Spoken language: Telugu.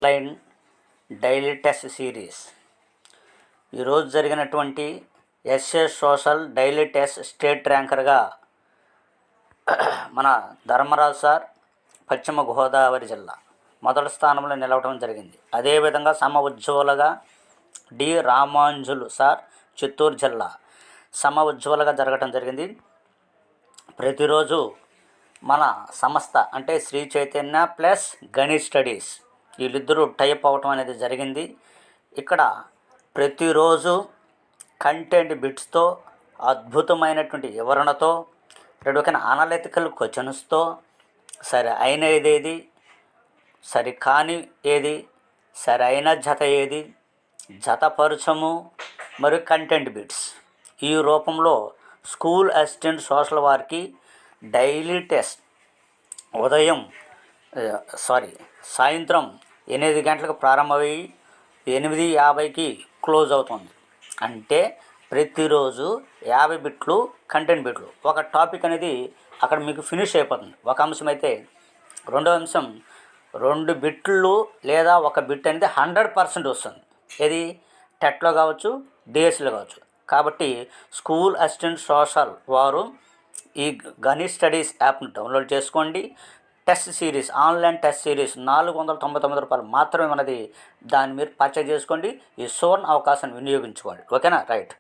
Online daily test series. ఈరోజు జరిగినటువంటి SA social daily test state ర్యాంకర్గా మన ధర్మరాజు సార్ పశ్చిమ గోదావరి జిల్లా మొదటి స్థానంలో నిలవడం జరిగింది. అదేవిధంగా సమ ఉజ్వలగా డి రామాంజులు సార్ చిత్తూరు జిల్లా సమ ఉజ్వలగా జరగడం జరిగింది. ప్రతిరోజు మన సంస్థ అంటే శ్రీ చైతన్య ప్లస్ గణిత్ స్టడీస్ వీళ్ళిద్దరూ టైప్ అవ్వటం అనేది జరిగింది. ఇక్కడ ప్రతిరోజు కంటెంట్ బిట్స్తో అద్భుతమైనటువంటి వివరణతో రకమైన అనలిటికల్ క్వశ్చన్స్తో సరి అయినది ఏది, సరి కాని ఏది, సరైన జత ఏది, జతపరచము మరియు కంటెంట్ బిట్స్ ఈ రూపంలో స్కూల్ అసిస్టెంట్ సోషల్ వారికి డైలీ టెస్ట్ సాయంత్రం 8 గంటలకు ప్రారంభమై 8:50కి క్లోజ్ అవుతుంది. అంటే ప్రతిరోజు 50 బిట్లు కంటెంట్ బిట్లు ఒక టాపిక్ అనేది అక్కడ మీకు ఫినిష్ అయిపోతుంది. ఒక అంశం అయితే రెండో అంశం 2 బిట్లు లేదా ఒక బిట్ అనేది 100% వస్తుంది. ఏది టెట్లో కావచ్చు, డిఎస్సిలో కావచ్చు. కాబట్టి స్కూల్ అసిస్టెంట్ సోషల్ వారు ఈ గణిత్ స్టడీస్ యాప్ను డౌన్లోడ్ చేసుకోండి. Test series online test series ₹499 మాత్రమే ఉన్నది. దాన్ని మీరు పర్చేజ్ చేసుకోండి. ఈ సువర్ణ అవకాశాన్ని వినియోగించుకోండి. ఓకేనా? రైట్.